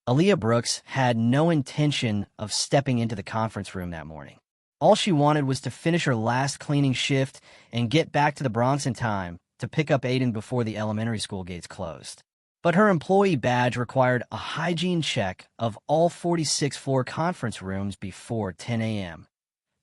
Aaliyah Brooks had no intention of stepping into the conference room that morning. All she wanted was to finish her last cleaning shift and get back to the Bronx in time to pick up Aiden before the elementary school gates closed. But her employee badge required a hygiene check of all 46-floor conference rooms before 10 a.m.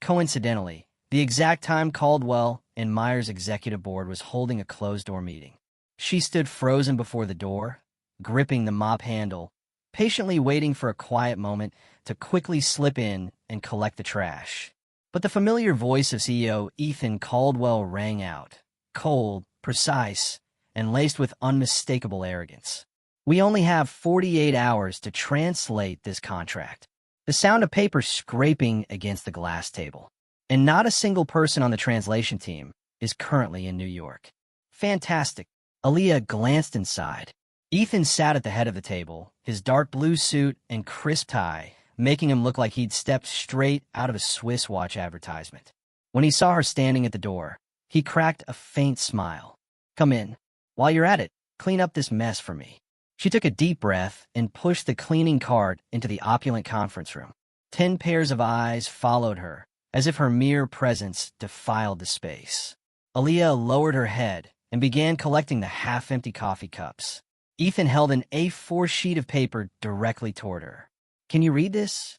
Coincidentally, the exact time Caldwell and Myers' executive board was holding a closed-door meeting. She stood frozen before the door, gripping the mop handle, patiently waiting for a quiet moment to quickly slip in and collect the trash. But the familiar voice of CEO Ethan Caldwell rang out, cold, precise, and laced with unmistakable arrogance. "We only have 48 hours to translate this contract." The sound of paper scraping against the glass table. "And not a single person on the translation team is currently in New York." Fantastic. Aaliyah glanced inside. Ethan sat at the head of the table, his dark blue suit and crisp tie making him look like he'd stepped straight out of a Swiss watch advertisement. When he saw her standing at the door, he cracked a faint smile. "Come in. While you're at it, clean up this mess for me." She took a deep breath and pushed the cleaning cart into the opulent conference room. 10 pairs of eyes followed her, as if her mere presence defiled the space. Aaliyah lowered her head and began collecting the half-empty coffee cups. Ethan held an A4 sheet of paper directly toward her. "Can you read this?"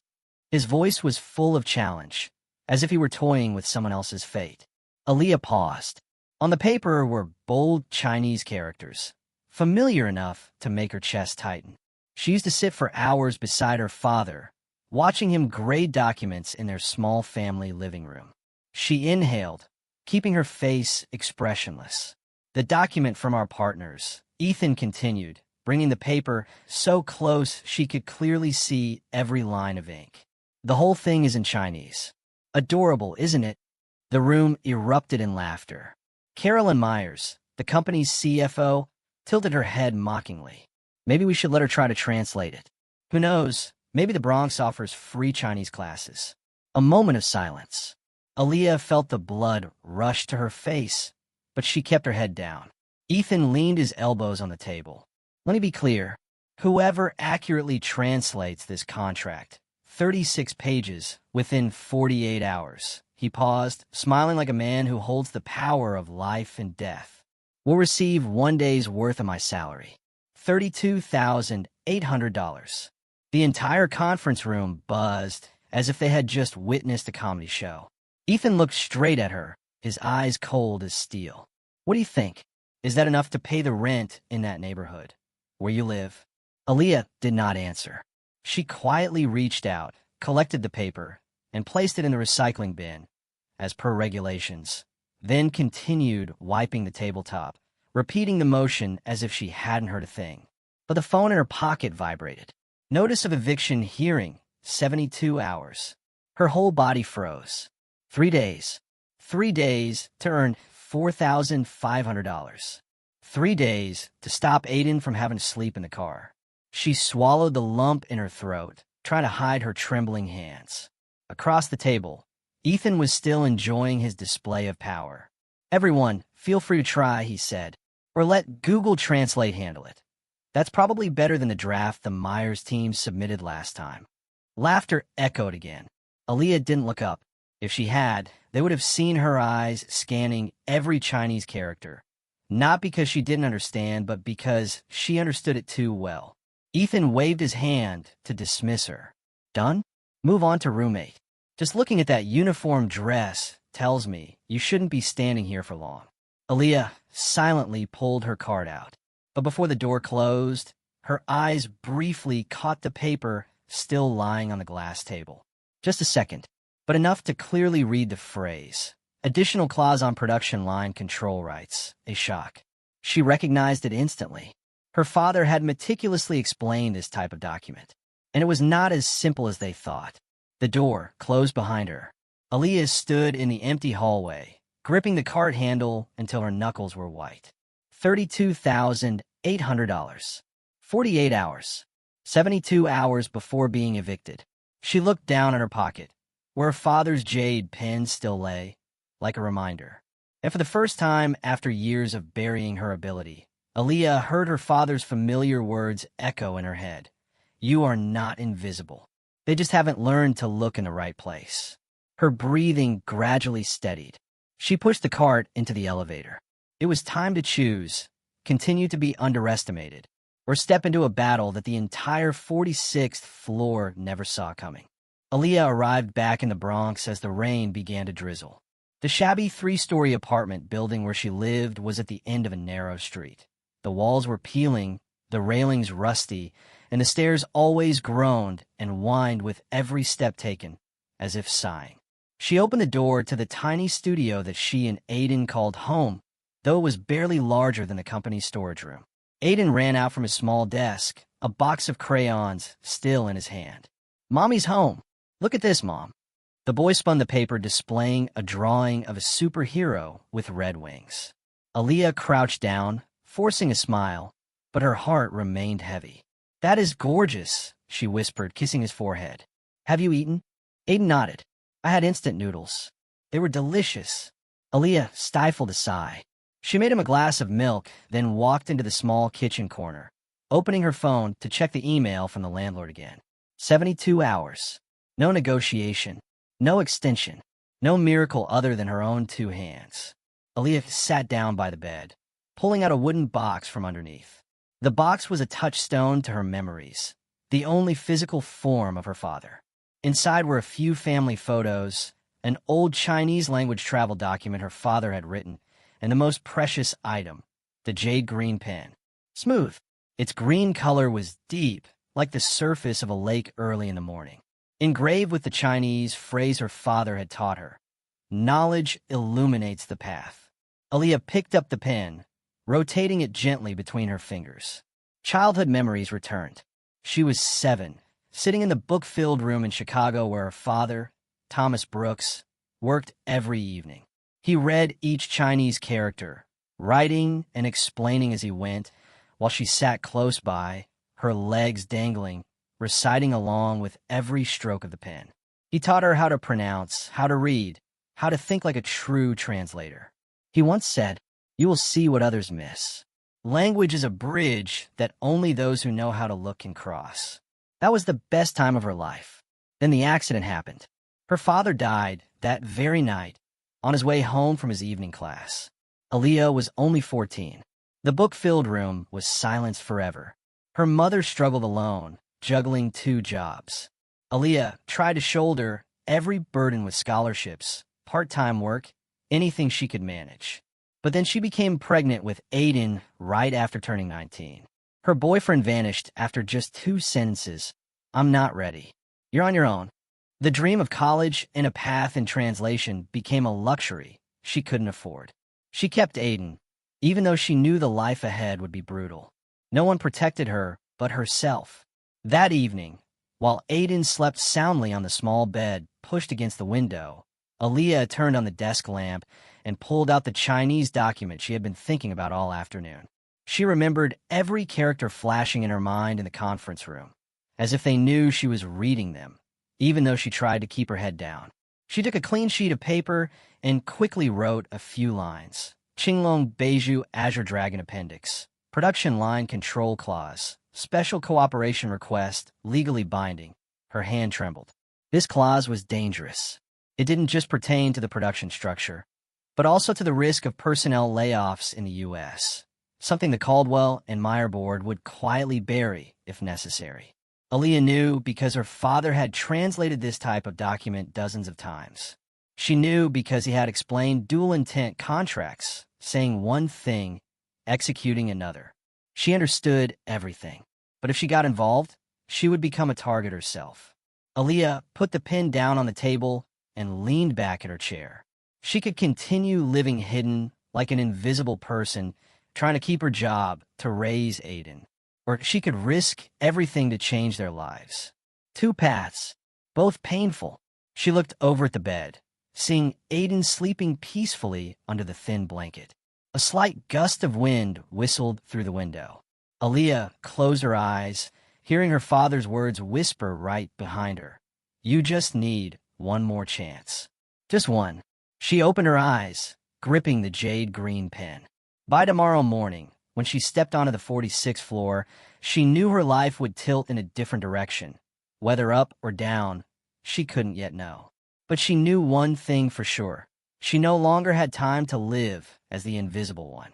His voice was full of challenge, as if he were toying with someone else's fate. Aaliyah paused. On the paper were bold Chinese characters, familiar enough to make her chest tighten. She used to sit for hours beside her father, watching him grade documents in their small family living room. She inhaled, keeping her face expressionless. "The document from our partners," Ethan continued, bringing the paper so close she could clearly see every line of ink. "The whole thing is in Chinese. Adorable, isn't it?" The room erupted in laughter. Carolyn Myers, the company's CFO, tilted her head mockingly. "Maybe we should let her try to translate it. Who knows, maybe the Bronx offers free Chinese classes." A moment of silence. Aaliyah felt the blood rush to her face, but she kept her head down. Ethan leaned his elbows on the table. "Let me be clear. Whoever accurately translates this contract, 36 pages, within 48 hours, he paused, smiling like a man who holds the power of life and death, will receive 1 day's worth of my salary. $32,800. The entire conference room buzzed, as if they had just witnessed a comedy show. Ethan looked straight at her, his eyes cold as steel. "What do you think? Is that enough to pay the rent in that neighborhood, where you live?" Aaliyah did not answer. She quietly reached out, collected the paper, and placed it in the recycling bin, as per regulations, then continued wiping the tabletop, repeating the motion as if she hadn't heard a thing. But the phone in her pocket vibrated. Notice of eviction hearing, 72 hours. Her whole body froze. 3 days. 3 days to earn $4,500. 3 days to stop Aiden from having to sleep in the car. She swallowed the lump in her throat, trying to hide her trembling hands. Across the table, Ethan was still enjoying his display of power. "Everyone, feel free to try," he said, "or let Google Translate handle it. That's probably better than the draft the Myers team submitted last time." Laughter echoed again. Aaliyah didn't look up. If she had, they would have seen her eyes scanning every Chinese character, not because she didn't understand, but because she understood it too well. Ethan waved his hand to dismiss her. "Done? Move on to roommate. Just looking at that uniform dress tells me you shouldn't be standing here for long." Aaliyah silently pulled her card out. But before the door closed, her eyes briefly caught the paper still lying on the glass table. Just a second, but enough to clearly read the phrase. "Additional clause on production line control rights." A shock. She recognized it instantly. Her father had meticulously explained this type of document, and it was not as simple as they thought. The door closed behind her. Aaliyah stood in the empty hallway, gripping the cart handle until her knuckles were white. $32,800. 48 hours. 72 hours before being evicted. She looked down at her pocket, where her father's jade pen still lay, like a reminder. And for the first time after years of burying her ability, Aaliyah heard her father's familiar words echo in her head. You are not invisible. They just haven't learned to look in the right place. Her breathing gradually steadied. She pushed the cart into the elevator. It was time to choose: continue to be underestimated, or step into a battle that the entire 46th floor never saw coming. Aaliyah arrived back in the Bronx as the rain began to drizzle. The shabby 3-story apartment building where she lived was at the end of a narrow street. The walls were peeling, the railings rusty, and the stairs always groaned and whined with every step taken, as if sighing. She opened the door to the tiny studio that she and Aiden called home, though it was barely larger than the company's storage room. Aiden ran out from his small desk, a box of crayons still in his hand. "Mommy's home. Look at this, Mom." The boy spun the paper, displaying a drawing of a superhero with red wings. Aaliyah crouched down, forcing a smile, but her heart remained heavy. "That is gorgeous," she whispered, kissing his forehead. "Have you eaten?" Aiden nodded. "I had instant noodles. They were delicious." Aaliyah stifled a sigh. She made him a glass of milk, then walked into the small kitchen corner, opening her phone to check the email from the landlord again. 72 hours. No negotiation. No extension. No miracle other than her own 2 hands. Aaliyah sat down by the bed, pulling out a wooden box from underneath. The box was a touchstone to her memories, the only physical form of her father. Inside were a few family photos, an old Chinese language travel document her father had written, and the most precious item, the jade green pen. Smooth. Its green color was deep, like the surface of a lake early in the morning. Engraved with the Chinese phrase her father had taught her: "Knowledge illuminates the path." Aaliyah picked up the pen, rotating it gently between her fingers. Childhood memories returned. She was 7, sitting in the book-filled room in Chicago where her father, Thomas Brooks, worked every evening. He read each Chinese character, writing and explaining as he went, while she sat close by, her legs dangling, reciting along with every stroke of the pen. He taught her how to pronounce, how to read, how to think like a true translator. He once said, "You will see what others miss." Language is a bridge that only those who know how to look can cross. That was the best time of her life. Then the accident happened. Her father died that very night, on his way home from his evening class. Aaliyah was only 14. The book-filled room was silenced forever. Her mother struggled alone, juggling 2 jobs. Aaliyah tried to shoulder every burden with scholarships, part-time work, anything she could manage. But then she became pregnant with Aiden right after turning 19. Her boyfriend vanished after just 2 sentences. "I'm not ready. You're on your own." The dream of college and a path in translation became a luxury she couldn't afford. She kept Aiden, even though she knew the life ahead would be brutal. No one protected her but herself. That evening, while Aiden slept soundly on the small bed pushed against the window, Aaliyah turned on the desk lamp and pulled out the Chinese document she had been thinking about all afternoon. She remembered every character flashing in her mind in the conference room, as if they knew she was reading them, even though she tried to keep her head down. She took a clean sheet of paper and quickly wrote a few lines. Qinglong Beiju Azure Dragon Appendix. Production line control clause. Special cooperation request, legally binding. Her hand trembled. This clause was dangerous. It didn't just pertain to the production structure, but also to the risk of personnel layoffs in the U.S., something the Caldwell and Meyer board would quietly bury if necessary. Aaliyah knew because her father had translated this type of document dozens of times. She knew because he had explained dual-intent contracts, saying one thing, executing another. She understood everything. But if she got involved, she would become a target herself. Aaliyah put the pen down on the table and leaned back in her chair. She could continue living hidden like an invisible person, trying to keep her job to raise Aiden. Or she could risk everything to change their lives. 2 paths, both painful. She looked over at the bed, seeing Aiden sleeping peacefully under the thin blanket. A slight gust of wind whistled through the window. Aaliyah closed her eyes, hearing her father's words whisper right behind her. "You just need one more chance." Just one. She opened her eyes, gripping the jade green pen. By tomorrow morning, When she stepped onto the 46th floor, she knew her life would tilt in a different direction. Whether up or down, she couldn't yet know. But she knew one thing for sure. She no longer had time to live as the invisible one.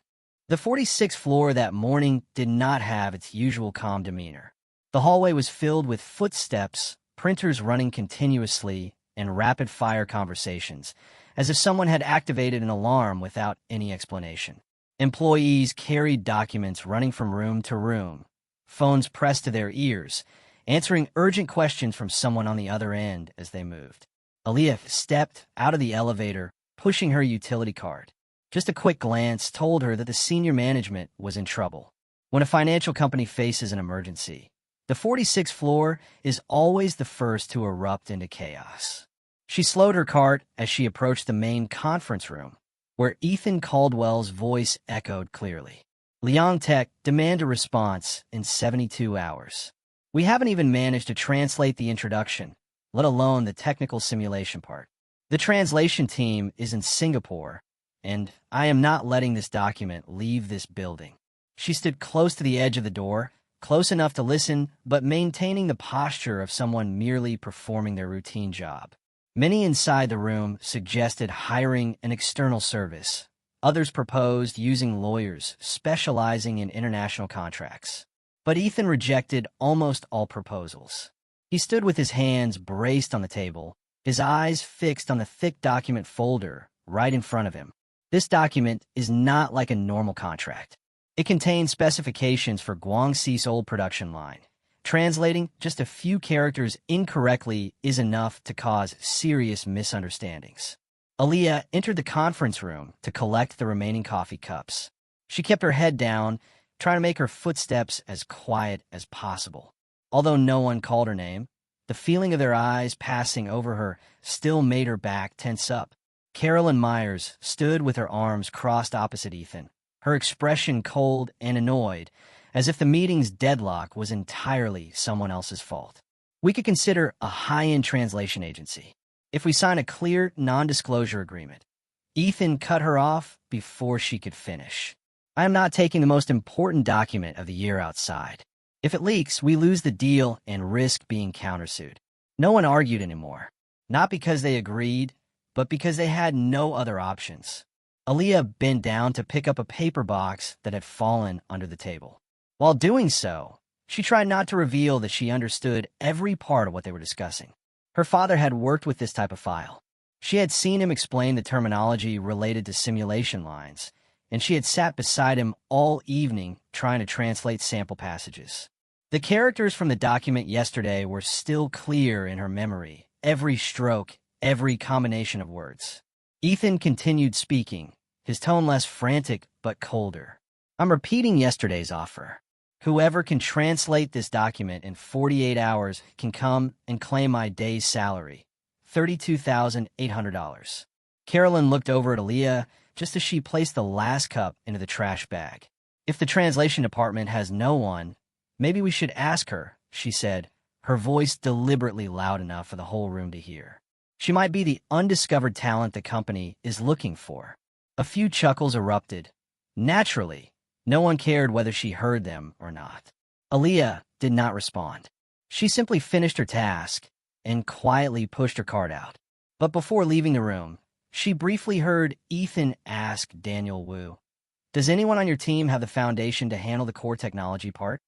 The 46th floor that morning did not have its usual calm demeanor. The hallway was filled with footsteps, printers running continuously, and rapid-fire conversations, as if someone had activated an alarm without any explanation. Employees carried documents running from room to room, phones pressed to their ears, answering urgent questions from someone on the other end as they moved. Aaliyah stepped out of the elevator, pushing her utility card. Just a quick glance told her that the senior management was in trouble. When a financial company faces an emergency, the 46th floor is always the first to erupt into chaos. She slowed her cart as she approached the main conference room, where Ethan Caldwell's voice echoed clearly. Leong Tech demand a response in 72 hours. We haven't even managed to translate the introduction, let alone the technical simulation part. The translation team is in Singapore, and I am not letting this document leave this building. She stood close to the edge of the door, close enough to listen, but maintaining the posture of someone merely performing their routine job. Many inside the room suggested hiring an external service. Others proposed using lawyers specializing in international contracts. But Ethan rejected almost all proposals. He stood with his hands braced on the table, his eyes fixed on the thick document folder right in front of him. This document is not like a normal contract. It contains specifications for Guangxi's old production line. Translating just a few characters incorrectly is enough to cause serious misunderstandings. Aaliyah entered the conference room to collect the remaining coffee cups. She kept her head down, trying to make her footsteps as quiet as possible. Although no one called her name, the feeling of their eyes passing over her still made her back tense up. Carolyn Myers stood with her arms crossed opposite Ethan, her expression cold and annoyed, as if the meeting's deadlock was entirely someone else's fault. We could consider a high-end translation agency if we sign a clear non-disclosure agreement. Ethan cut her off before she could finish. I am not taking the most important document of the year outside. If it leaks, we lose the deal and risk being countersued. No one argued anymore, not because they agreed, but because they had no other options. Aaliyah bent down to pick up a paper box that had fallen under the table. While doing so, she tried not to reveal that she understood every part of what they were discussing. Her father had worked with this type of file. She had seen him explain the terminology related to simulation lines, and she had sat beside him all evening trying to translate sample passages. The characters from the document yesterday were still clear in her memory, every stroke, every combination of words. Ethan continued speaking, his tone less frantic but colder. I'm repeating yesterday's offer. Whoever can translate this document in 48 hours can come and claim my day's salary, $32,800. Carolyn looked over at Aaliyah just as she placed the last cup into the trash bag. If the translation department has no one, maybe we should ask her, she said, her voice deliberately loud enough for the whole room to hear. She might be the undiscovered talent the company is looking for. A few chuckles erupted. Naturally, no one cared whether she heard them or not. Aaliyah did not respond. She simply finished her task and quietly pushed her cart out. But before leaving the room, she briefly heard Ethan ask Daniel Wu, "Does anyone on your team have the foundation to handle the core technology part?"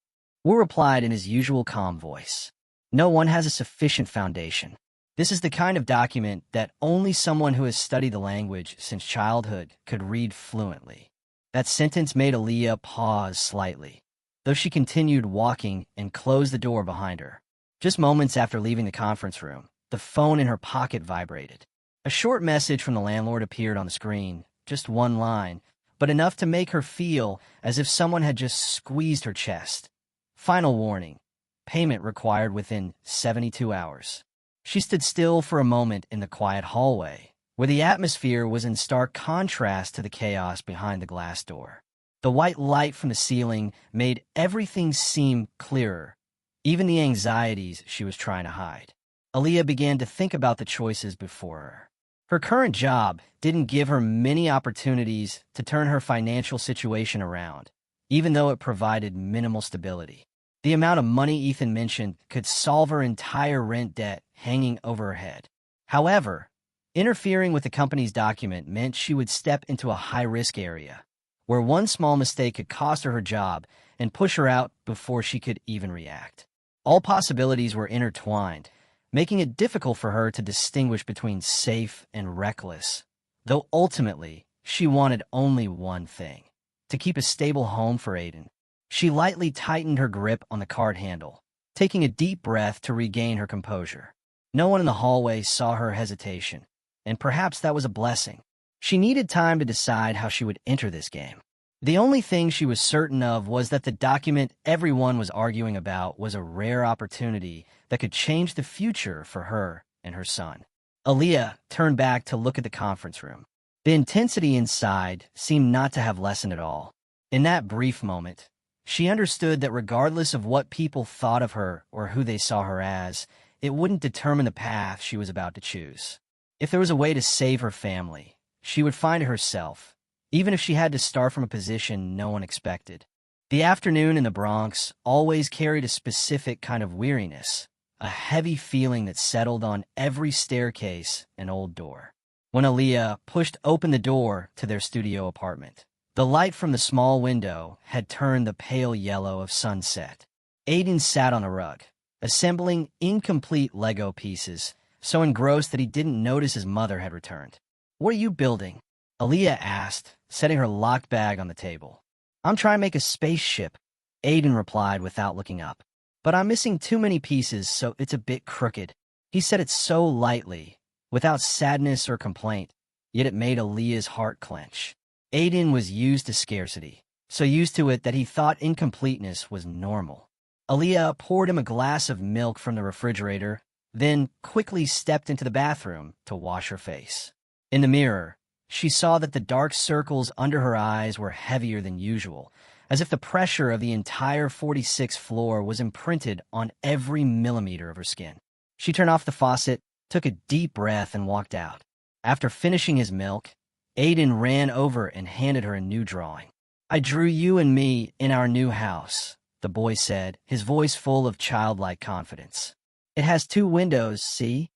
Wu replied in his usual calm voice, "No one has a sufficient foundation. This is the kind of document that only someone who has studied the language since childhood could read fluently." That sentence made Aaliyah pause slightly, though she continued walking and closed the door behind her. Just moments after leaving the conference room, the phone in her pocket vibrated. A short message from the landlord appeared on the screen, just one line, but enough to make her feel as if someone had just squeezed her chest. Final warning: payment required within 72 hours. She stood still for a moment in the quiet hallway, where the atmosphere was in stark contrast to the chaos behind the glass door. The white light from the ceiling made everything seem clearer, even the anxieties she was trying to hide. Aaliyah began to think about the choices before her. Her current job didn't give her many opportunities to turn her financial situation around, even though it provided minimal stability. The amount of money Ethan mentioned could solve her entire rent debt hanging over her head. However, interfering with the company's document meant she would step into a high-risk area, where one small mistake could cost her her job and push her out before she could even react. All possibilities were intertwined, making it difficult for her to distinguish between safe and reckless, though ultimately she wanted only one thing: to keep a stable home for Aiden. She lightly tightened her grip on the card handle, taking a deep breath to regain her composure. No one in the hallway saw her hesitation, and perhaps that was a blessing. She needed time to decide how she would enter this game. The only thing she was certain of was that the document everyone was arguing about was a rare opportunity that could change the future for her and her son. Aaliyah turned back to look at the conference room. The intensity inside seemed not to have lessened at all. In that brief moment, she understood that regardless of what people thought of her or who they saw her as, it wouldn't determine the path she was about to choose. If there was a way to save her family, she would find it herself, even if she had to start from a position no one expected. The afternoon in the Bronx always carried a specific kind of weariness, a heavy feeling that settled on every staircase and old door. When Aaliyah pushed open the door to their studio apartment, the light from the small window had turned the pale yellow of sunset. Aiden sat on a rug, assembling incomplete Lego pieces, so engrossed that he didn't notice his mother had returned. "What are you building?" Aaliyah asked, setting her locked bag on the table. "I'm trying to make a spaceship," Aiden replied without looking up. "But I'm missing too many pieces, so it's a bit crooked." He said it so lightly, without sadness or complaint, yet it made Aaliyah's heart clench. Aiden was used to scarcity, so used to it that he thought incompleteness was normal. Aaliyah poured him a glass of milk from the refrigerator, then quickly stepped into the bathroom to wash her face. In the mirror, she saw that the dark circles under her eyes were heavier than usual, as if the pressure of the entire 46th floor was imprinted on every millimeter of her skin. She turned off the faucet, took a deep breath, and walked out. After finishing his milk, Aiden ran over and handed her a new drawing. "I drew you and me in our new house," the boy said, his voice full of childlike confidence. "It has 2 windows, see?"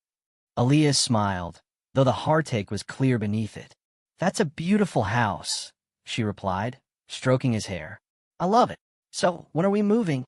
Aaliyah smiled, though the heartache was clear beneath it. "That's a beautiful house," she replied, stroking his hair. "I love it. So, when are we moving?"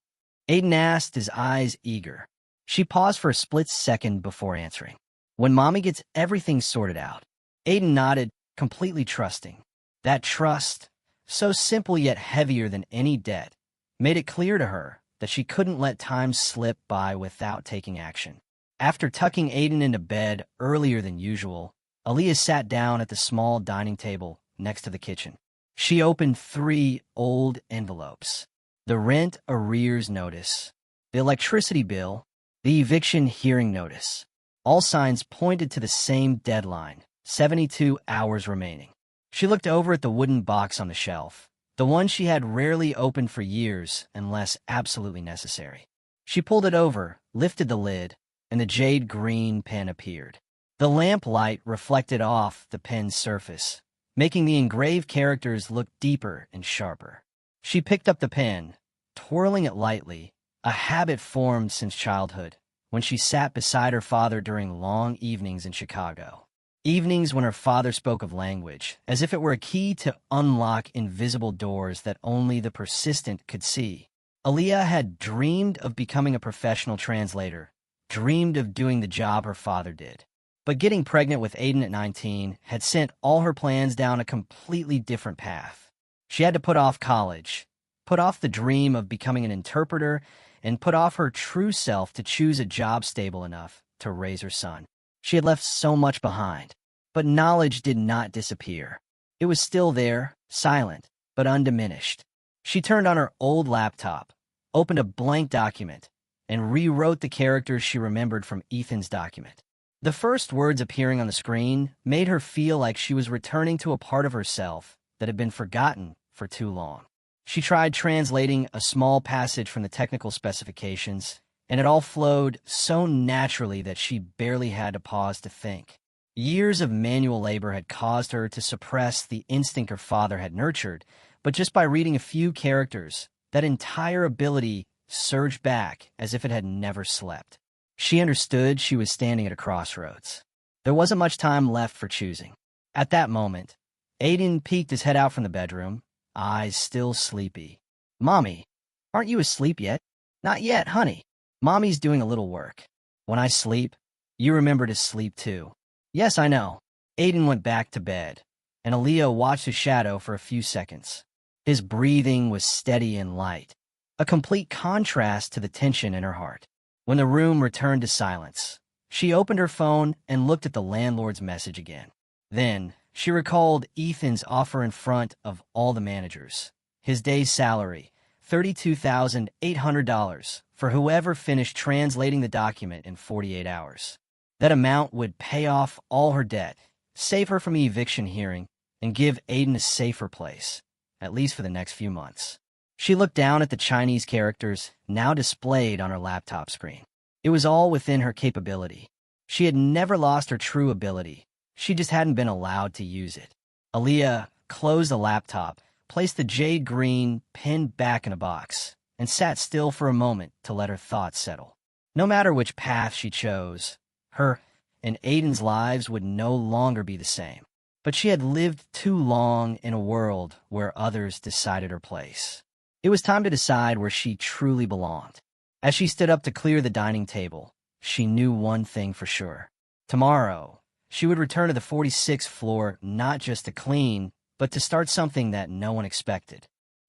Aiden asked, his eyes eager. She paused for a split second before answering. "When Mommy gets everything sorted out." Aiden nodded, completely trusting. That trust, so simple yet heavier than any debt, made it clear to her that she couldn't let time slip by without taking action. After tucking Aiden into bed earlier than usual, Aaliyah sat down at the small dining table next to the kitchen. She opened 3 old envelopes: the rent arrears notice, the electricity bill, the eviction hearing notice. All signs pointed to the same deadline: 72 hours remaining. She looked over at the wooden box on the shelf, the one she had rarely opened for years unless absolutely necessary. She pulled it over, lifted the lid, and the jade green pen appeared. The lamplight reflected off the pen's surface, making the engraved characters look deeper and sharper. She picked up the pen, twirling it lightly, a habit formed since childhood, when she sat beside her father during long evenings in Chicago. Evenings when her father spoke of language, as if it were a key to unlock invisible doors that only the persistent could see. Aaliyah had dreamed of becoming a professional translator, dreamed of doing the job her father did. But getting pregnant with Aiden at 19 had sent all her plans down a completely different path. She had to put off college, put off the dream of becoming an interpreter, and put off her true self to choose a job stable enough to raise her son. She had left so much behind, but knowledge did not disappear. It was still there, silent, but undiminished. She turned on her old laptop, opened a blank document, and rewrote the characters she remembered from Ethan's document. The first words appearing on the screen made her feel like she was returning to a part of herself that had been forgotten for too long. She tried translating a small passage from the technical specifications, and it all flowed so naturally that she barely had to pause to think. Years of manual labor had caused her to suppress the instinct her father had nurtured, but just by reading a few characters, that entire ability surged back as if it had never slept. She understood she was standing at a crossroads. There wasn't much time left for choosing. At that moment, Aiden peeked his head out from the bedroom, eyes still sleepy. "Mommy, aren't you asleep yet?" "Not yet, honey. Mommy's doing a little work. When I sleep, you remember to sleep too." "Yes, I know." Aiden went back to bed, and Aaliyah watched his shadow for a few seconds. His breathing was steady and light, a complete contrast to the tension in her heart. When the room returned to silence, she opened her phone and looked at the landlord's message again. Then, she recalled Ethan's offer in front of all the managers. His day's salary, $32,800, for whoever finished translating the document in 48 hours. That amount would pay off all her debt, save her from the eviction hearing, and give Aiden a safer place, at least for the next few months. She looked down at the Chinese characters now displayed on her laptop screen. It was all within her capability. She had never lost her true ability. She just hadn't been allowed to use it. Aaliyah closed the laptop, placed the jade green pen back in a box, and sat still for a moment to let her thoughts settle. No matter which path she chose, her and Aiden's lives would no longer be the same. But she had lived too long in a world where others decided her place. It was time to decide where she truly belonged. As she stood up to clear the dining table, she knew one thing for sure. Tomorrow, she would return to the 46th floor not just to clean, but to start something that no one expected.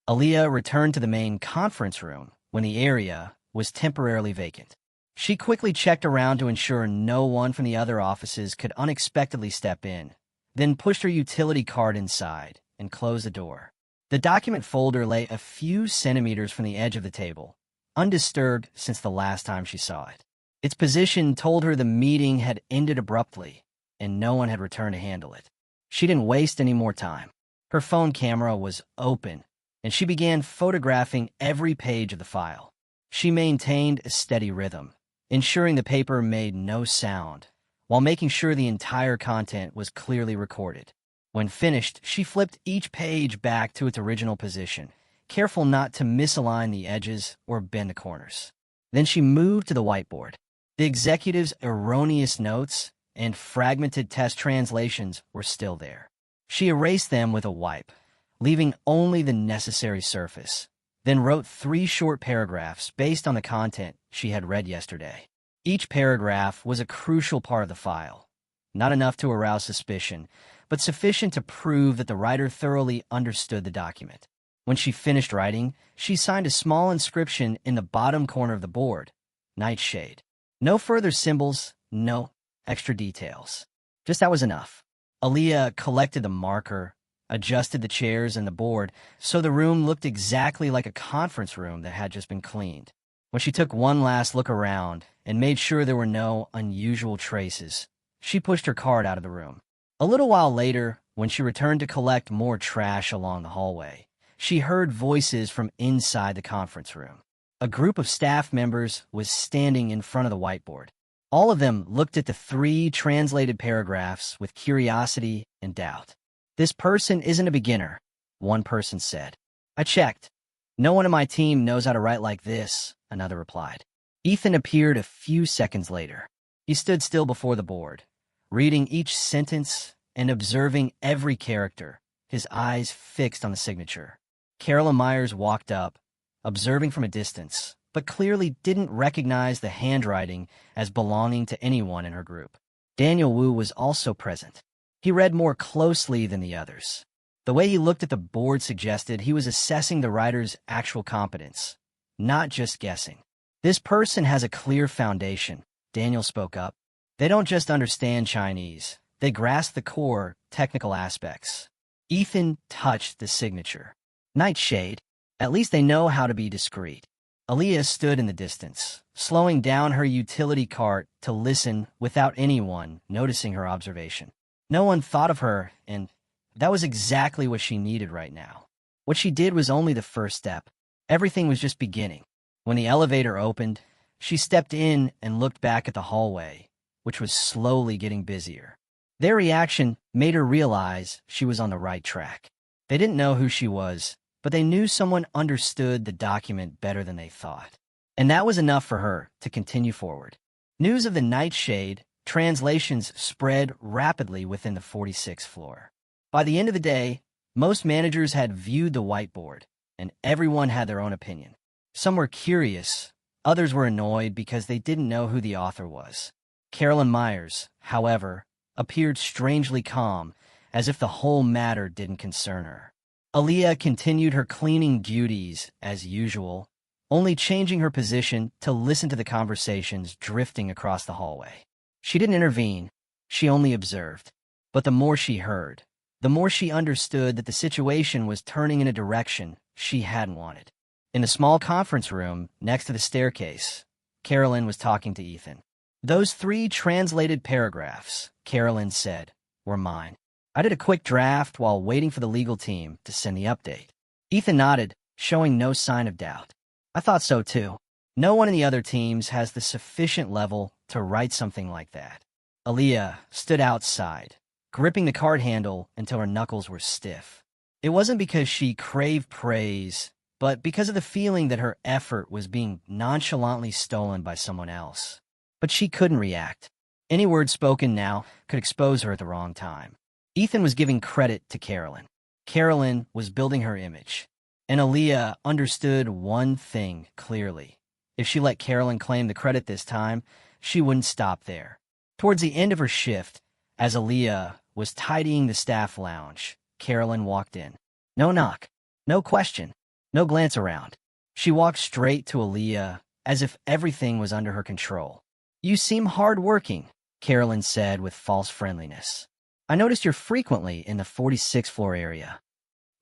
Aaliyah returned to the main conference room when the area was temporarily vacant. She quickly checked around to ensure no one from the other offices could unexpectedly step in, then pushed her utility card inside and closed the door. The document folder lay a few centimeters from the edge of the table, undisturbed since the last time she saw it. Its position told her the meeting had ended abruptly, and no one had returned to handle it. She didn't waste any more time. Her phone camera was open, and she began photographing every page of the file. She maintained a steady rhythm, ensuring the paper made no sound, while making sure the entire content was clearly recorded. When finished, she flipped each page back to its original position, careful not to misalign the edges or bend the corners. Then she moved to the whiteboard. The executive's erroneous notes and fragmented test translations were still there. She erased them with a wipe, leaving only the necessary surface, then wrote 3 short paragraphs based on the content she had read yesterday. Each paragraph was a crucial part of the file, not enough to arouse suspicion, but sufficient to prove that the writer thoroughly understood the document. When she finished writing, she signed a small inscription in the bottom corner of the board, "Nightshade." No further symbols, no extra details. Just that was enough. Aaliyah collected the marker, adjusted the chairs and the board so the room looked exactly like a conference room that had just been cleaned. When she took one last look around and made sure there were no unusual traces, she pushed her card out of the room. A little while later, when she returned to collect more trash along the hallway, she heard voices from inside the conference room. A group of staff members was standing in front of the whiteboard. All of them looked at the 3 translated paragraphs with curiosity and doubt. "This person isn't a beginner," one person said. "I checked. No one on my team knows how to write like this," another replied. Ethan appeared a few seconds later. He stood still before the board, reading each sentence and observing every character, his eyes fixed on the signature. Carolyn Myers walked up, observing from a distance, but clearly didn't recognize the handwriting as belonging to anyone in her group. Daniel Wu was also present. He read more closely than the others. The way he looked at the board suggested he was assessing the writer's actual competence, not just guessing. "This person has a clear foundation," Daniel spoke up. "They don't just understand Chinese, they grasp the core, technical aspects." Ethan touched the signature. "Nightshade. At least they know how to be discreet." Aaliyah stood in the distance, slowing down her utility cart to listen without anyone noticing her observation. No one thought of her, and that was exactly what she needed right now. What she did was only the first step. Everything was just beginning. When the elevator opened, she stepped in and looked back at the hallway, which was slowly getting busier. Their reaction made her realize she was on the right track. They didn't know who she was, but they knew someone understood the document better than they thought. And that was enough for her to continue forward. News of the nightshade translations spread rapidly within the 46th floor. By the end of the day, most managers had viewed the whiteboard, and everyone had their own opinion. Some were curious, others were annoyed because they didn't know who the author was. Carolyn Myers, however, appeared strangely calm, as if the whole matter didn't concern her. Aaliyah continued her cleaning duties as usual, only changing her position to listen to the conversations drifting across the hallway. She didn't intervene, she only observed. But the more she heard, the more she understood that the situation was turning in a direction she hadn't wanted. In the small conference room next to the staircase, Carolyn was talking to Ethan. "Those 3 translated paragraphs," Carolyn said, "were mine. I did a quick draft while waiting for the legal team to send the update." Ethan nodded, showing no sign of doubt. "I thought so too. No one in the other teams has the sufficient level to write something like that." Aaliyah stood outside, gripping the card handle until her knuckles were stiff. It wasn't because she craved praise, but because of the feeling that her effort was being nonchalantly stolen by someone else. But she couldn't react. Any word spoken now could expose her at the wrong time. Ethan was giving credit to Carolyn. Carolyn was building her image. And Aaliyah understood one thing clearly. If she let Carolyn claim the credit this time, she wouldn't stop there. Towards the end of her shift, as Aaliyah was tidying the staff lounge, Carolyn walked in. No knock, no question, no glance around. She walked straight to Aaliyah as if everything was under her control. "You seem hard-working," Carolyn said with false friendliness. "I noticed you're frequently in the 46th floor area."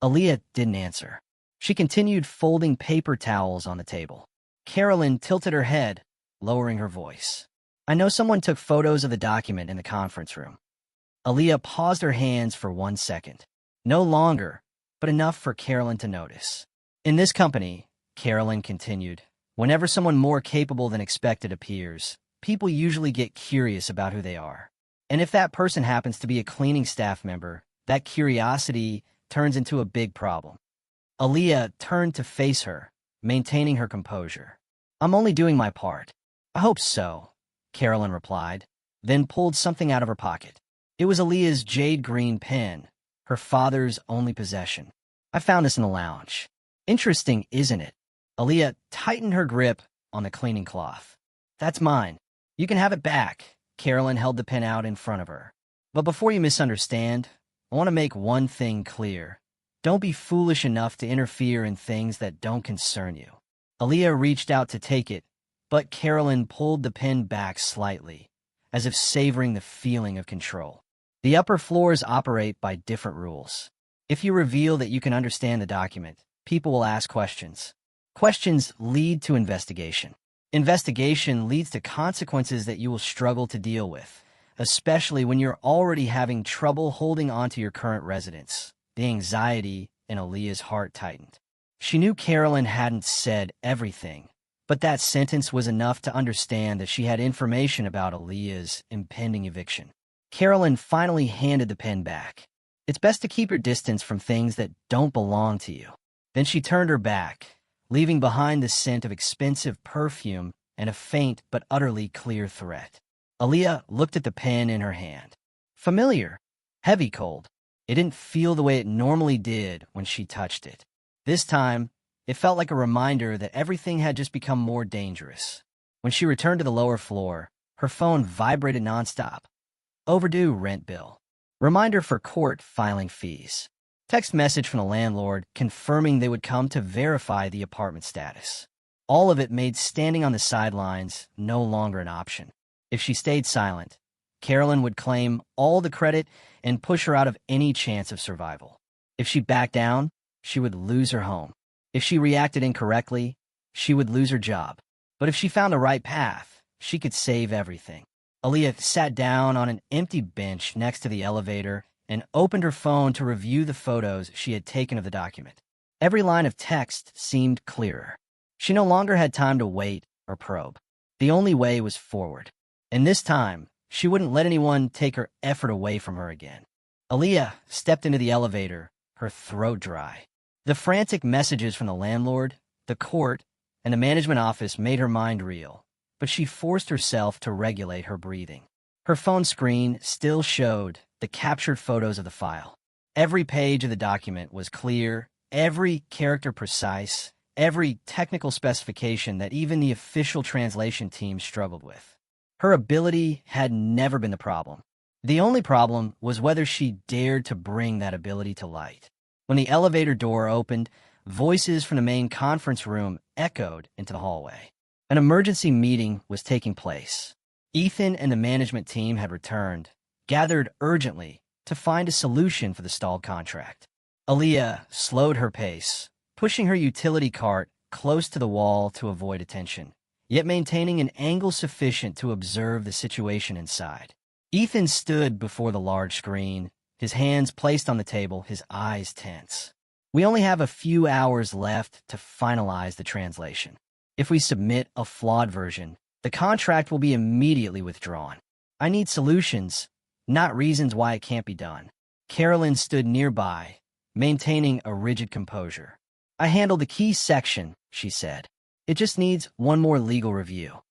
Aaliyah didn't answer. She continued folding paper towels on the table. Carolyn tilted her head, lowering her voice. "I know someone took photos of the document in the conference room." Aaliyah paused her hands for 1 second. No longer, but enough for Carolyn to notice. "In this company," Carolyn continued, "whenever someone more capable than expected appears, people usually get curious about who they are. And if that person happens to be a cleaning staff member, that curiosity turns into a big problem." Aaliyah turned to face her, maintaining her composure. "I'm only doing my part." "I hope so," Carolyn replied, then pulled something out of her pocket. It was Aaliyah's jade green pen, her father's only possession. "I found this in the lounge." "Interesting, isn't it?" Aaliyah tightened her grip on the cleaning cloth. "That's mine. You can have it back." Carolyn held the pen out in front of her. "But before you misunderstand, I want to make one thing clear. Don't be foolish enough to interfere in things that don't concern you." Aaliyah reached out to take it, but Carolyn pulled the pen back slightly, as if savoring the feeling of control. The upper floors operate by different rules. If you reveal that you can understand the document, people will ask questions. Questions lead to investigation. Investigation leads to consequences that you will struggle to deal with, especially when you're already having trouble holding on to your current residence. The anxiety in Aaliyah's heart tightened. She knew Carolyn hadn't said everything, but that sentence was enough to understand that she had information about Aaliyah's impending eviction. Carolyn finally handed the pen back. "It's best to keep your distance from things that don't belong to you." Then she turned her back, leaving behind the scent of expensive perfume and a faint but utterly clear threat. Aaliyah looked at the pen in her hand. Familiar, heavy cold. It didn't feel the way it normally did when she touched it. This time, it felt like a reminder that everything had just become more dangerous. When she returned to the lower floor, her phone vibrated nonstop. Overdue rent bill. Reminder for court filing fees. Text message from the landlord confirming they would come to verify the apartment status. All of it made standing on the sidelines no longer an option. If she stayed silent, Carolyn would claim all the credit and push her out of any chance of survival. If she backed down, she would lose her home. If she reacted incorrectly, she would lose her job. But if she found the right path, she could save everything. Aaliyah sat down on an empty bench next to the elevator and opened her phone to review the photos she had taken of the document. Every line of text seemed clearer. She no longer had time to wait or probe. The only way was forward. And this time, she wouldn't let anyone take her effort away from her again. Aaliyah stepped into the elevator, her throat dry. The frantic messages from the landlord, the court, and the management office made her mind reel, but she forced herself to regulate her breathing. Her phone screen still showed the captured photos of the file. Every page of the document was clear, every character precise, every technical specification that even the official translation team struggled with. Her ability had never been the problem. The only problem was whether she dared to bring that ability to light. When the elevator door opened, voices from the main conference room echoed into the hallway. An emergency meeting was taking place. Ethan and the management team had returned, gathered urgently to find a solution for the stalled contract. Aaliyah slowed her pace, pushing her utility cart close to the wall to avoid attention, yet maintaining an angle sufficient to observe the situation inside. Ethan stood before the large screen, his hands placed on the table, his eyes tense. We only have a few hours left to finalize the translation. If we submit a flawed version, the contract will be immediately withdrawn. I need solutions, not reasons why it can't be done. Carolyn stood nearby, maintaining a rigid composure. I handled the key section, she said. It just needs one more legal review.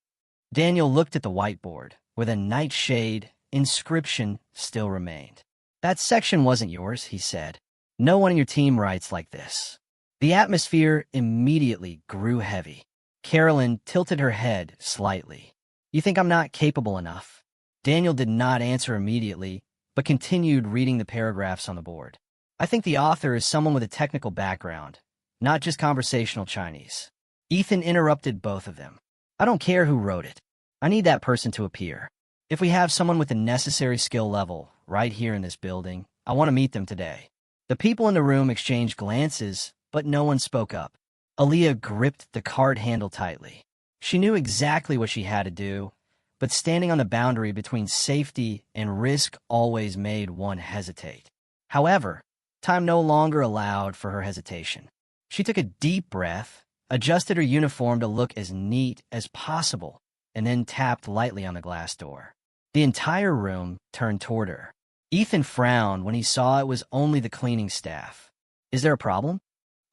Daniel looked at the whiteboard, where the nightshade inscription still remained. That section wasn't yours, he said. No one on your team writes like this. The atmosphere immediately grew heavy. Carolyn tilted her head slightly. You think I'm not capable enough? Daniel did not answer immediately, but continued reading the paragraphs on the board. I think the author is someone with a technical background, not just conversational Chinese. Ethan interrupted both of them. I don't care who wrote it. I need that person to appear. If we have someone with the necessary skill level right here in this building, I want to meet them today. The people in the room exchanged glances, but no one spoke up. Aaliyah gripped the cart handle tightly. She knew exactly what she had to do, but standing on the boundary between safety and risk always made one hesitate. However, time no longer allowed for her hesitation. She took a deep breath, adjusted her uniform to look as neat as possible, and then tapped lightly on the glass door. The entire room turned toward her. Ethan frowned when he saw it was only the cleaning staff. Is there a problem?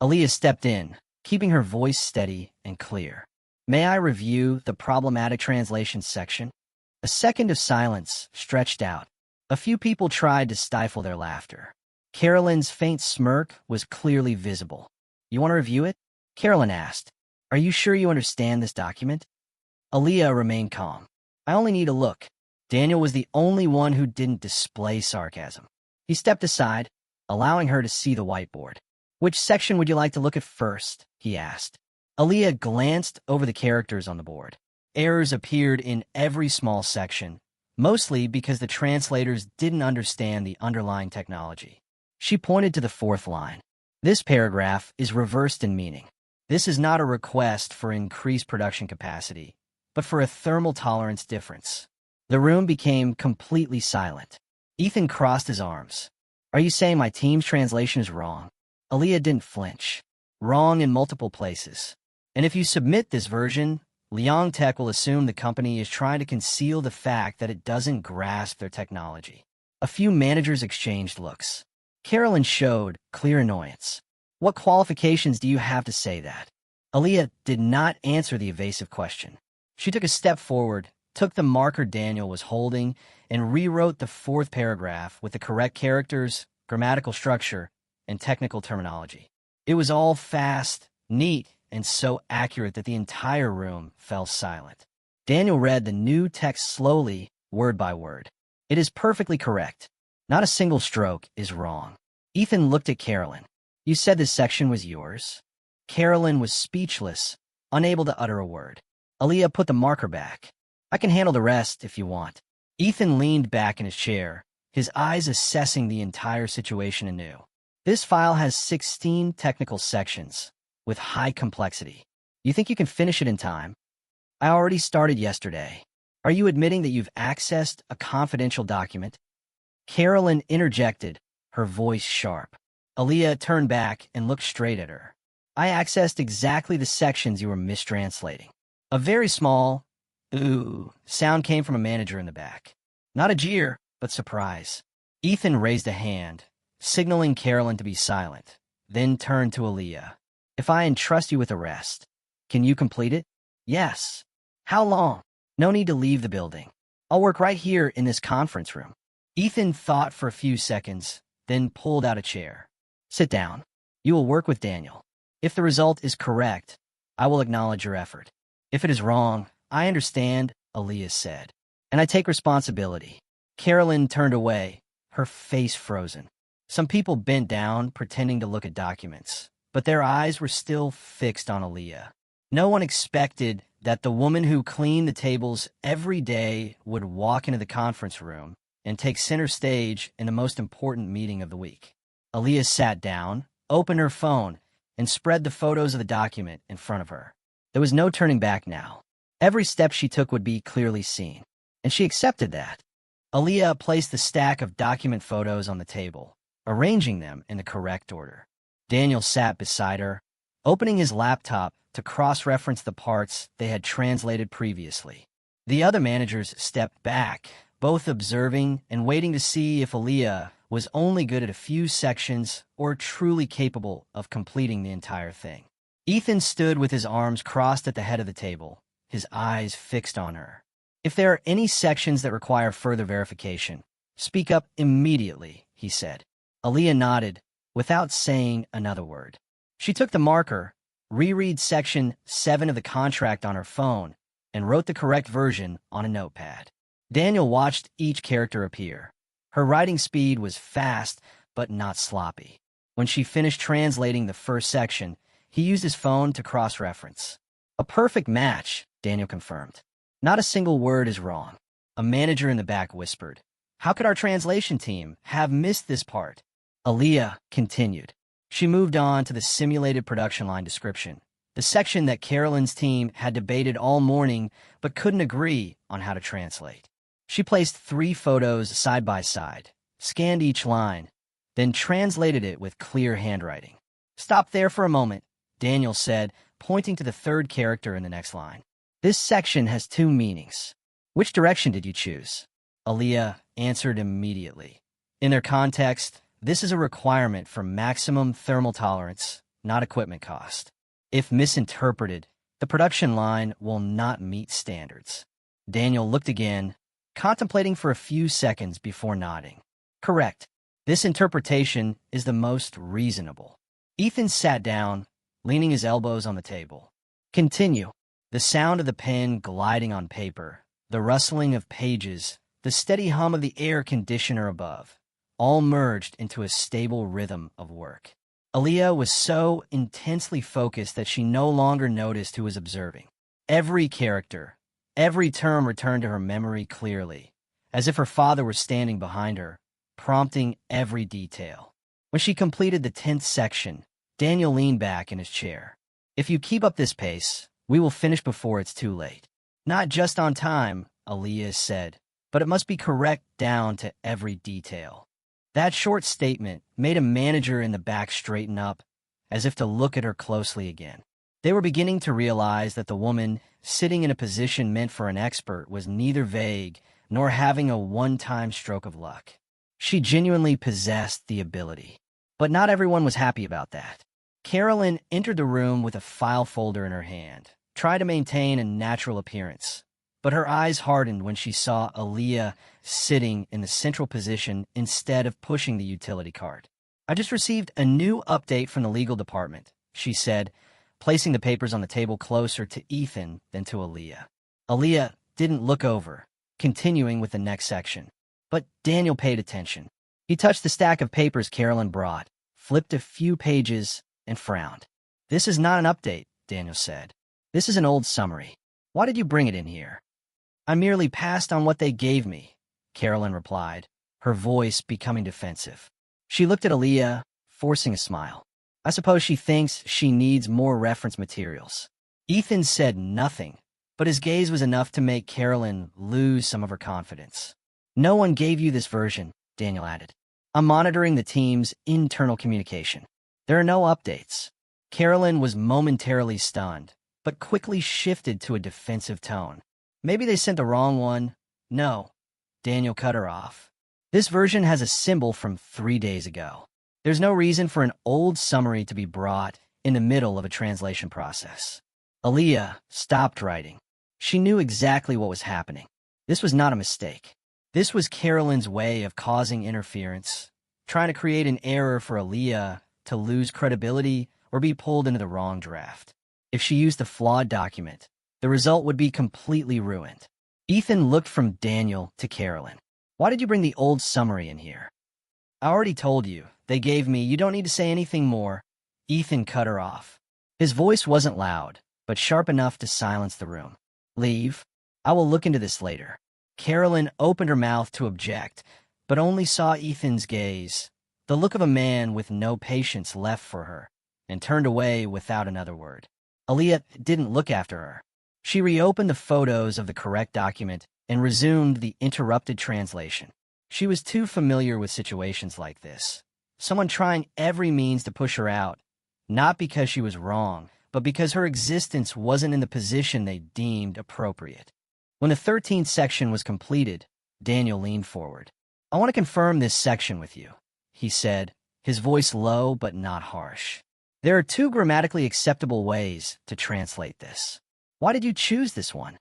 Aaliyah stepped in, keeping her voice steady and clear. May I review the problematic translation section? A second of silence stretched out. A few people tried to stifle their laughter. Carolyn's faint smirk was clearly visible. You want to review it? Carolyn asked. Are you sure you understand this document? Aaliyah remained calm. I only need a look. Daniel was the only one who didn't display sarcasm. He stepped aside, allowing her to see the whiteboard. Which section would you like to look at first? He asked. Aaliyah glanced over the characters on the board. Errors appeared in every small section, mostly because the translators didn't understand the underlying technology. She pointed to the fourth line. This paragraph is reversed in meaning. This is not a request for increased production capacity, but for a thermal tolerance difference. The room became completely silent. Ethan crossed his arms. Are you saying my team's translation is wrong? Aaliyah didn't flinch. Wrong in multiple places. And if you submit this version, Liang Tech will assume the company is trying to conceal the fact that it doesn't grasp their technology. A few managers exchanged looks. Carolyn showed clear annoyance. What qualifications do you have to say that? Aaliyah did not answer the evasive question. She took a step forward, took the marker Daniel was holding, and rewrote the fourth paragraph with the correct characters, grammatical structure, and technical terminology. It was all fast, neat, and so accurate that the entire room fell silent. Daniel read the new text slowly, word by word. It is perfectly correct. Not a single stroke is wrong. Ethan looked at Carolyn. You said this section was yours? Carolyn was speechless, unable to utter a word. Aaliyah put the marker back. I can handle the rest if you want. Ethan leaned back in his chair, his eyes assessing the entire situation anew. This file has 16 technical sections, with high complexity. You think you can finish it in time? I already started yesterday. Are you admitting that you've accessed a confidential document? Carolyn interjected, her voice sharp. Aaliyah turned back and looked straight at her. I accessed exactly the sections you were mistranslating. A very small, ooh, sound came from a manager in the back. Not a jeer, but surprise. Ethan raised a hand, signaling Carolyn to be silent, then turned to Aaliyah. If I entrust you with a rest, can you complete it? Yes. How long? No need to leave the building. I'll work right here in this conference room. Ethan thought for a few seconds, then pulled out a chair. Sit down. You will work with Daniel. If the result is correct, I will acknowledge your effort. If it is wrong, I understand, Aaliyah said. And I take responsibility. Carolyn turned away, her face frozen. Some people bent down, pretending to look at documents, but their eyes were still fixed on Aaliyah. No one expected that the woman who cleaned the tables every day would walk into the conference room and take center stage in the most important meeting of the week. Aaliyah sat down, opened her phone, and spread the photos of the document in front of her. There was no turning back now. Every step she took would be clearly seen, and she accepted that. Aaliyah placed the stack of document photos on the table, arranging them in the correct order. Daniel sat beside her, opening his laptop to cross-reference the parts they had translated previously. The other managers stepped back, both observing and waiting to see if Aaliyah was only good at a few sections or truly capable of completing the entire thing. Ethan stood with his arms crossed at the head of the table, his eyes fixed on her. If there are any sections that require further verification, speak up immediately, he said. Aaliyah nodded, without saying another word. She took the marker, reread Section 7 of the contract on her phone, and wrote the correct version on a notepad. Daniel watched each character appear. Her writing speed was fast, but not sloppy. When she finished translating the first section, he used his phone to cross-reference. A perfect match, Daniel confirmed. Not a single word is wrong. A manager in the back whispered, "How could our translation team have missed this part?" Aaliyah continued. She moved on to the simulated production line description, the section that Carolyn's team had debated all morning but couldn't agree on how to translate. She placed 3 photos side by side, scanned each line, then translated it with clear handwriting. "Stop there for a moment," Daniel said, pointing to the third character in the next line. "This section has 2 meanings. Which direction did you choose?" Aaliyah answered immediately. In their context, this is a requirement for maximum thermal tolerance, not equipment cost. If misinterpreted, the production line will not meet standards. Daniel looked again, contemplating for a few seconds before nodding. Correct. This interpretation is the most reasonable. Ethan sat down, leaning his elbows on the table. Continue. The sound of the pen gliding on paper, the rustling of pages, the steady hum of the air conditioner above, all merged into a stable rhythm of work. Aaliyah was so intensely focused that she no longer noticed who was observing. Every character, every term returned to her memory clearly, as if her father were standing behind her, prompting every detail. When she completed the 10th section, Daniel leaned back in his chair. "If you keep up this pace, we will finish before it's too late." "Not just on time," Aaliyah said, "but it must be correct down to every detail." That short statement made a manager in the back straighten up, as if to look at her closely again. They were beginning to realize that the woman, sitting in a position meant for an expert, was neither vague nor having a one-time stroke of luck. She genuinely possessed the ability. But not everyone was happy about that. Carolyn entered the room with a file folder in her hand, trying to maintain a natural appearance. But her eyes hardened when she saw Aaliyah sitting in the central position instead of pushing the utility cart. "I just received a new update from the legal department," she said, placing the papers on the table closer to Ethan than to Aaliyah. Aaliyah didn't look over, continuing with the next section. But Daniel paid attention. He touched the stack of papers Carolyn brought, flipped a few pages, and frowned. "This is not an update," Daniel said. "This is an old summary. Why did you bring it in here?" "I merely passed on what they gave me," Carolyn replied, her voice becoming defensive. She looked at Aaliyah, forcing a smile. "I suppose she thinks she needs more reference materials." Ethan said nothing, but his gaze was enough to make Carolyn lose some of her confidence. "No one gave you this version," Daniel added. "I'm monitoring the team's internal communication. There are no updates." Carolyn was momentarily stunned, but quickly shifted to a defensive tone. "Maybe they sent the wrong one." "No," Daniel cut her off. "This version has a symbol from 3 days ago." There's no reason for an old summary to be brought in the middle of a translation process. Aaliyah stopped writing. She knew exactly what was happening. This was not a mistake. This was Carolyn's way of causing interference, trying to create an error for Aaliyah to lose credibility or be pulled into the wrong draft. If she used a flawed document, the result would be completely ruined. Ethan looked from Daniel to Carolyn. Why did you bring the old summary in here? I already told you. They gave me. You don't need to say anything more. Ethan cut her off. His voice wasn't loud, but sharp enough to silence the room. Leave. I will look into this later. Carolyn opened her mouth to object, but only saw Ethan's gaze, the look of a man with no patience left for her, and turned away without another word. Aaliyah didn't look after her. She reopened the photos of the correct document and resumed the interrupted translation. She was too familiar with situations like this. Someone trying every means to push her out, not because she was wrong, but because her existence wasn't in the position they deemed appropriate. When the 13th section was completed, Daniel leaned forward. I want to confirm this section with you, he said, his voice low but not harsh. There are two grammatically acceptable ways to translate this. Why did you choose this one?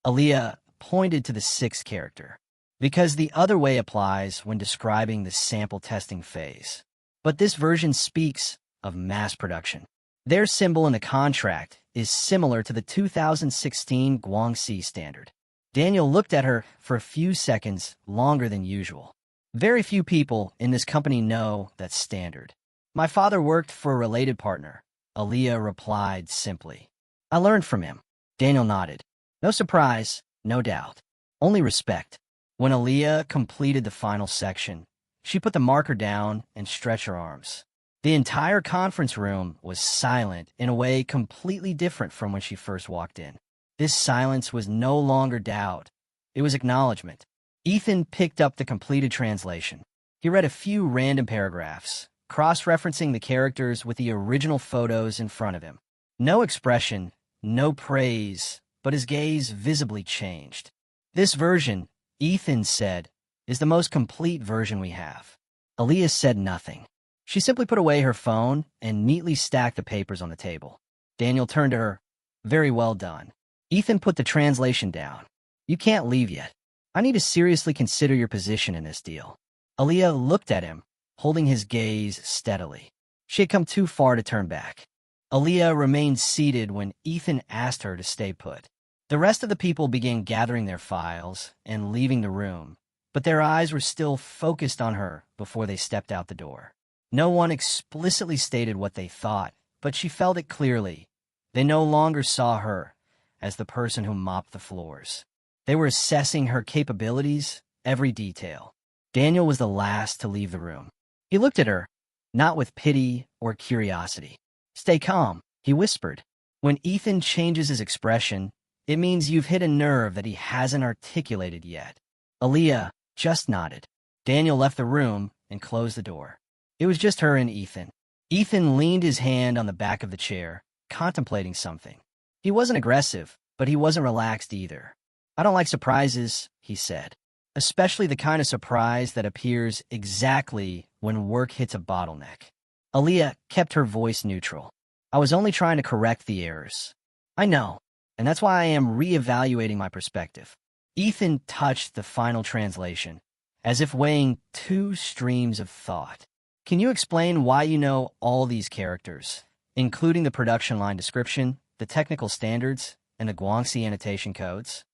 Aaliyah pointed to the 6th character. Because the other way applies when describing the sample testing phase. But this version speaks of mass production. Their symbol in the contract is similar to the 2016 Guangxi standard. Daniel looked at her for a few seconds longer than usual. Very few people in this company know that standard. My father worked for a related partner, Aaliyah replied simply. I learned from him. Daniel nodded. No surprise, no doubt. Only respect. When Aaliyah completed the final section, she put the marker down and stretched her arms. The entire conference room was silent in a way completely different from when she first walked in. This silence was no longer doubt. It was acknowledgement. Ethan picked up the completed translation. He read a few random paragraphs, cross-referencing the characters with the original photos in front of him. No expression, no praise, but his gaze visibly changed. This version, Ethan said, is the most complete version we have. Aaliyah said nothing. She simply put away her phone and neatly stacked the papers on the table. Daniel turned to her. Very well done. Ethan put the translation down. You can't leave yet. I need to seriously consider your position in this deal. Aaliyah looked at him, holding his gaze steadily. She had come too far to turn back. Aaliyah remained seated when Ethan asked her to stay put. The rest of the people began gathering their files and leaving the room, but their eyes were still focused on her before they stepped out the door. No one explicitly stated what they thought, but she felt it clearly. They no longer saw her as the person who mopped the floors. They were assessing her capabilities, every detail. Daniel was the last to leave the room. He looked at her, not with pity or curiosity. Stay calm, he whispered. When Ethan changes his expression, it means you've hit a nerve that he hasn't articulated yet. Aaliyah just nodded. Daniel left the room and closed the door. It was just her and Ethan. Ethan leaned his hand on the back of the chair, contemplating something. He wasn't aggressive, but he wasn't relaxed either. I don't like surprises, he said, especially the kind of surprise that appears exactly when work hits a bottleneck. Aaliyah kept her voice neutral. I was only trying to correct the errors. I know, and that's why I am reevaluating my perspective. Ethan touched the final translation, as if weighing two streams of thought. Can you explain why you know all these characters, including the production line description, the technical standards, and the Guangxi annotation codes?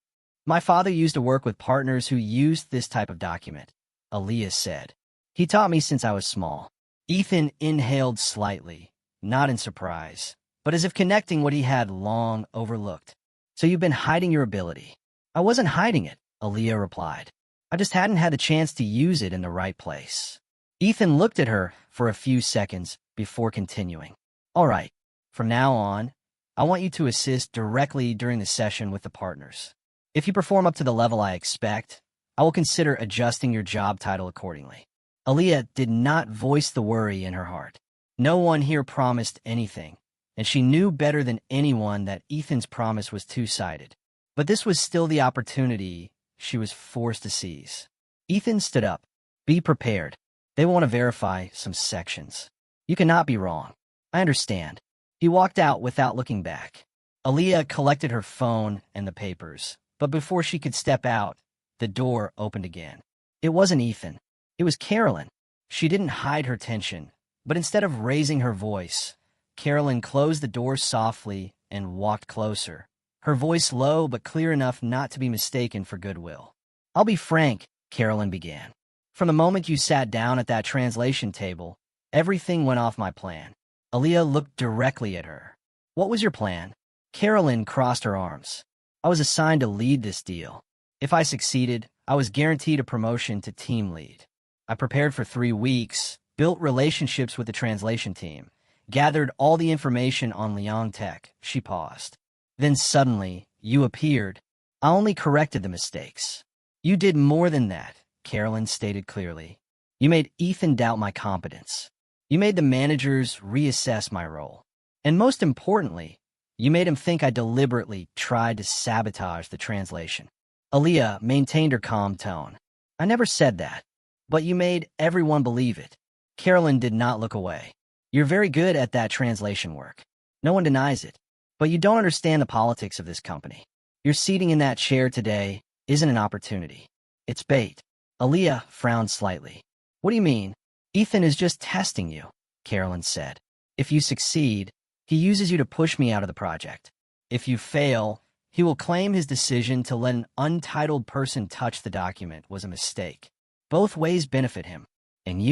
My father used to work with partners who used this type of document, Aaliyah said. He taught me since I was small. Ethan inhaled slightly, not in surprise, but as if connecting what he had long overlooked. So you've been hiding your ability. I wasn't hiding it, Aaliyah replied. I just hadn't had the chance to use it in the right place. Ethan looked at her for a few seconds before continuing. All right, from now on, I want you to assist directly during the session with the partners. If you perform up to the level I expect, I will consider adjusting your job title accordingly. Aaliyah did not voice the worry in her heart. No one here promised anything, and she knew better than anyone that Ethan's promise was two-sided. But this was still the opportunity she was forced to seize. Ethan stood up. Be prepared. They want to verify some sections. You cannot be wrong. I understand. He walked out without looking back. Aaliyah collected her phone and the papers, but before she could step out, the door opened again. It wasn't Ethan. It was Carolyn. She didn't hide her tension, but instead of raising her voice, Carolyn closed the door softly and walked closer, her voice low but clear enough not to be mistaken for goodwill. "I'll be frank," Carolyn began. "From the moment you sat down at that translation table, everything went off my plan." Aaliyah looked directly at her. "What was your plan?" Carolyn crossed her arms. "I was assigned to lead this deal. If I succeeded, I was guaranteed a promotion to team lead. I prepared for 3 weeks, built relationships with the translation team, gathered all the information on Liang Tech." She paused. "Then suddenly, you appeared. I only corrected the mistakes." "You did more than that," Carolyn stated clearly. "You made Ethan doubt my competence. You made the managers reassess my role. And most importantly, you made him think I deliberately tried to sabotage the translation." Aaliyah maintained her calm tone. "I never said that, but you made everyone believe it." Carolyn did not look away. "You're very good at that translation work. No one denies it. But you don't understand the politics of this company. Your seating in that chair today isn't an opportunity. It's bait." Aaliyah frowned slightly. "What do you mean?" "Ethan is just testing you," Carolyn said. "If you succeed, he uses you to push me out of the project. If you fail, he will claim his decision to let an untitled person touch the document was a mistake. Both ways benefit him. And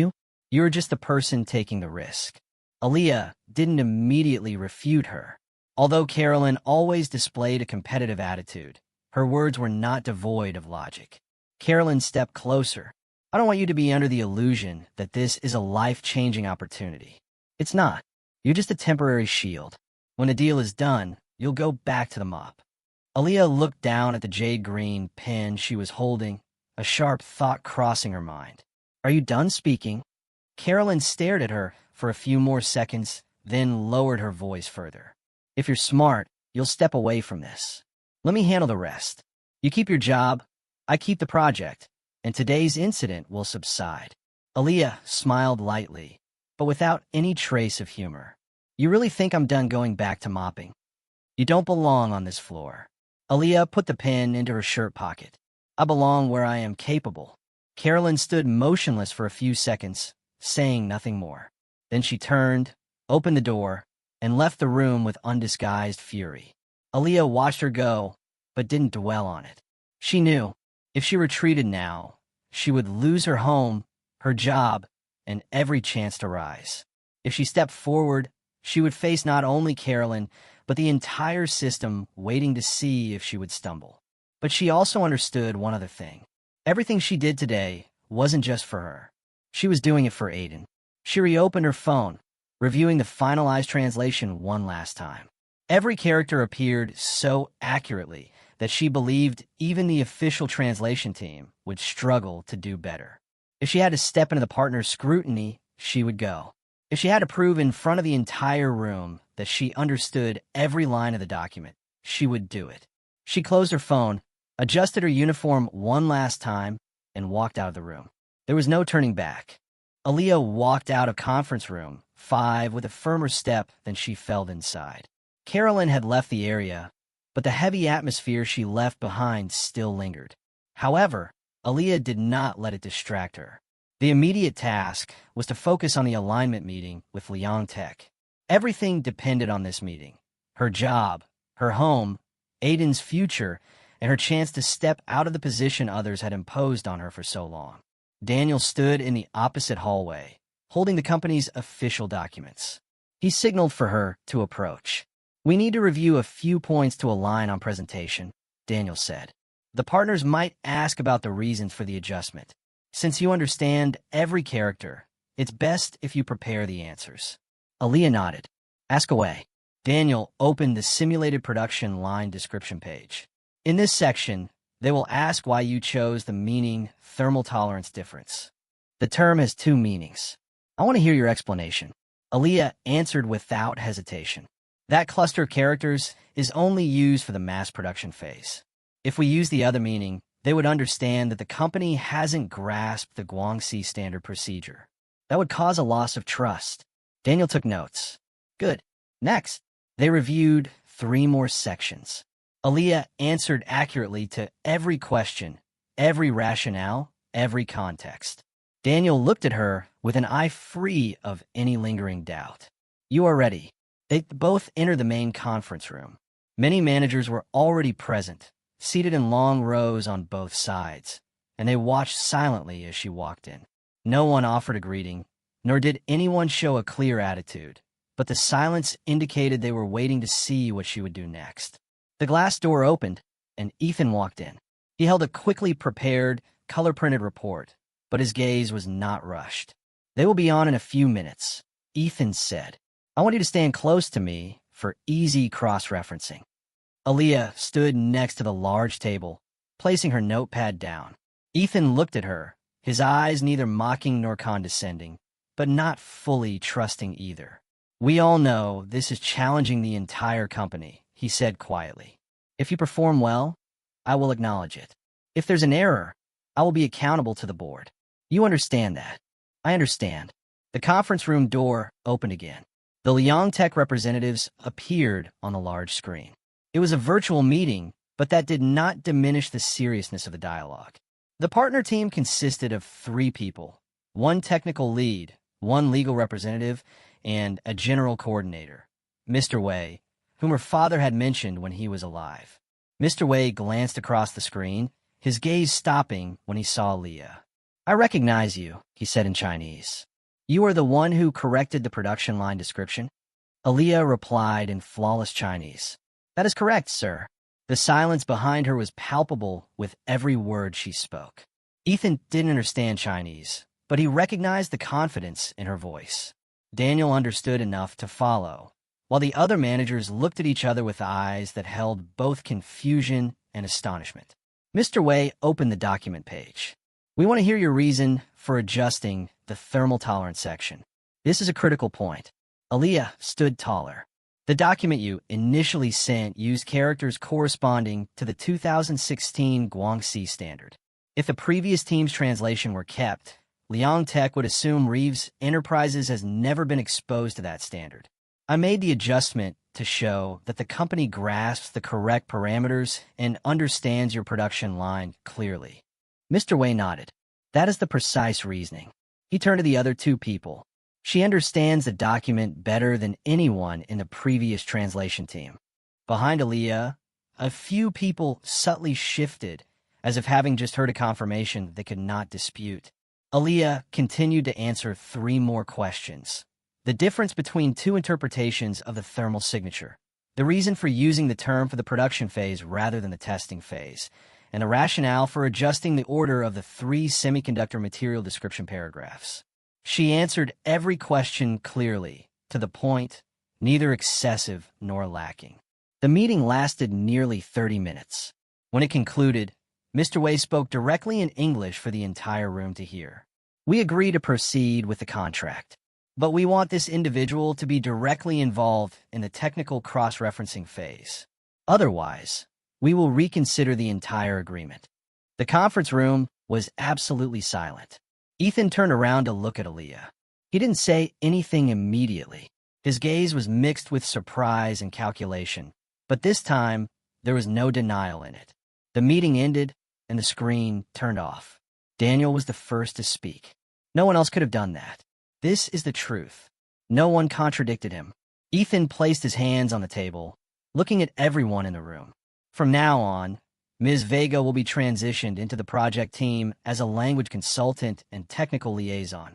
you're just the person taking the risk." Aaliyah didn't immediately refute her. Although Carolyn always displayed a competitive attitude, her words were not devoid of logic. Carolyn stepped closer. "I don't want you to be under the illusion that this is a life-changing opportunity. It's not. You're just a temporary shield. When the deal is done, you'll go back to the mop." Aaliyah looked down at the jade-green pen she was holding, a sharp thought crossing her mind. "Are you done speaking?" Carolyn stared at her for a few more seconds, then lowered her voice further. "If you're smart, you'll step away from this. Let me handle the rest. You keep your job, I keep the project, and today's incident will subside." Aaliyah smiled lightly, but without any trace of humor. "You really think I'm done going back to mopping? You don't belong on this floor." Aaliyah put the pen into her shirt pocket. "I belong where I am capable." Carolyn stood motionless for a few seconds, saying nothing more. Then she turned, opened the door, and left the room with undisguised fury. Aaliyah watched her go, but didn't dwell on it. She knew, if she retreated now, she would lose her home, her job, and every chance to rise. If she stepped forward, she would face not only Carolyn, but the entire system waiting to see if she would stumble. But she also understood one other thing. Everything she did today wasn't just for her. She was doing it for Aiden. She reopened her phone, reviewing the finalized translation one last time. Every character appeared so accurately that she believed even the official translation team would struggle to do better. If she had to step into the partner's scrutiny, she would go. If she had to prove in front of the entire room that she understood every line of the document, she would do it. She closed her phone, adjusted her uniform one last time, and walked out of the room. There was no turning back. Aaliyah walked out of conference room 5 with a firmer step than she felt inside. Carolyn had left the area, but the heavy atmosphere she left behind still lingered. However, Aaliyah did not let it distract her. The immediate task was to focus on the alignment meeting with Liang Tech. Everything depended on this meeting. Her job, her home, Aiden's future, and her chance to step out of the position others had imposed on her for so long. Daniel stood in the opposite hallway, holding the company's official documents. He signaled for her to approach. "We need to review a few points to align on presentation," Daniel said. "The partners might ask about the reasons for the adjustment. Since you understand every character, it's best if you prepare the answers." Aaliyah nodded. "Ask away." Daniel opened the simulated production line description page. "In this section, they will ask why you chose the meaning thermal tolerance difference. The term has 2 meanings. I want to hear your explanation." Aaliyah answered without hesitation. "That cluster of characters is only used for the mass production phase. If we use the other meaning, they would understand that the company hasn't grasped the Guangxi standard procedure. That would cause a loss of trust. Daniel took notes. Good. Next, they reviewed 3 more sections. Aaliyah answered accurately to every question, every rationale, every context. Daniel looked at her with an eye free of any lingering doubt. You are ready. They both entered the main conference room. Many managers were already present, seated in long rows on both sides, and they watched silently as she walked in. No one offered a greeting, nor did anyone show a clear attitude, but the silence indicated they were waiting to see what she would do next. The glass door opened, and Ethan walked in. He held a quickly prepared, color-printed report, but his gaze was not rushed. They will be on in a few minutes, Ethan said. I want you to stand close to me for easy cross-referencing. Aaliyah stood next to the large table, placing her notepad down. Ethan looked at her, his eyes neither mocking nor condescending, but not fully trusting either. We all know this is challenging the entire company, he said quietly. If you perform well, I will acknowledge it. If there's an error, I will be accountable to the board. You understand that. I understand. The conference room door opened again. The Liang Tech representatives appeared on the large screen. It was a virtual meeting, but that did not diminish the seriousness of the dialogue. The partner team consisted of 3 people, 1 technical lead, 1 legal representative, and a general coordinator, Mr. Wei, whom her father had mentioned when he was alive. Mr. Wei glanced across the screen, his gaze stopping when he saw Leah. I recognize you, he said in Chinese. You are the one who corrected the production line description? Aaliyah replied in flawless Chinese. That is correct, sir. The silence behind her was palpable with every word she spoke. Ethan didn't understand Chinese, but he recognized the confidence in her voice. Daniel understood enough to follow, while the other managers looked at each other with eyes that held both confusion and astonishment. Mr. Wei opened the document page. We want to hear your reason for adjusting the thermal tolerance section. This is a critical point. Aaliyah stood taller. The document you initially sent used characters corresponding to the 2016 Guangxi standard. If the previous team's translation were kept, Liang Tech would assume Reeves Enterprises has never been exposed to that standard. I made the adjustment to show that the company grasps the correct parameters and understands your production line clearly. Mr. Wei nodded. That is the precise reasoning. He turned to the other 2 people. She understands the document better than anyone in the previous translation team. Behind Aaliyah, a few people subtly shifted, as if having just heard a confirmation they could not dispute. Aaliyah continued to answer 3 more questions. The difference between 2 interpretations of the thermal signature, the reason for using the term for the production phase rather than the testing phase, and the rationale for adjusting the order of the 3 semiconductor material description paragraphs. She answered every question clearly, to the point, neither excessive nor lacking. The meeting lasted nearly 30 minutes. When it concluded, Mr. Wei spoke directly in English for the entire room to hear. We agree to proceed with the contract, but we want this individual to be directly involved in the technical cross-referencing phase. Otherwise, we will reconsider the entire agreement. The conference room was absolutely silent. Ethan turned around to look at Aaliyah. He didn't say anything immediately. His gaze was mixed with surprise and calculation, but this time, there was no denial in it. The meeting ended, and the screen turned off. Daniel was the first to speak. No one else could have done that. This is the truth. No one contradicted him. Ethan placed his hands on the table, looking at everyone in the room. From now on, Ms. Vega will be transitioned into the project team as a language consultant and technical liaison.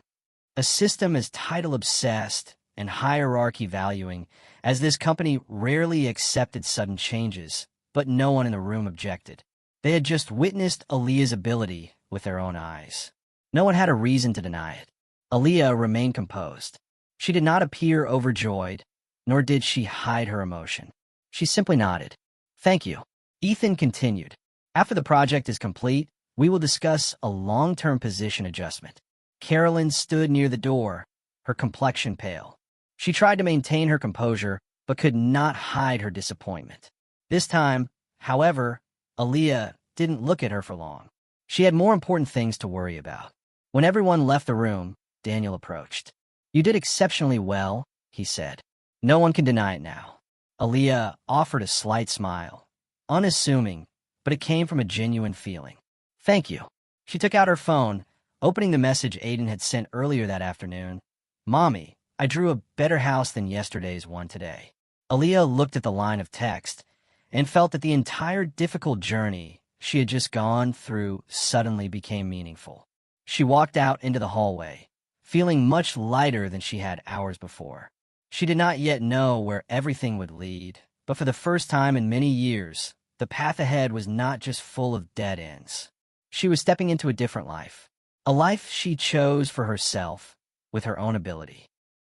A system as title-obsessed and hierarchy-valuing as this company rarely accepted sudden changes, but no one in the room objected. They had just witnessed Aaliyah's ability with their own eyes. No one had a reason to deny it. Aaliyah remained composed. She did not appear overjoyed, nor did she hide her emotion. She simply nodded. Thank you. Ethan continued. After the project is complete, we will discuss a long-term position adjustment. Carolyn stood near the door, her complexion pale. She tried to maintain her composure, but could not hide her disappointment. This time, however, Aaliyah didn't look at her for long. She had more important things to worry about. When everyone left the room, Daniel approached. "You did exceptionally well," he said. "No one can deny it now." Aaliyah offered a slight smile, unassuming, but it came from a genuine feeling. "Thank you." She took out her phone, opening the message Aiden had sent earlier that afternoon. "Mommy, I drew a better house than yesterday's one today." Aaliyah looked at the line of text and felt that the entire difficult journey she had just gone through suddenly became meaningful. She walked out into the hallway, feeling much lighter than she had hours before. She did not yet know where everything would lead, but for the first time in many years, the path ahead was not just full of dead ends. She was stepping into a different life, a life she chose for herself with her own ability.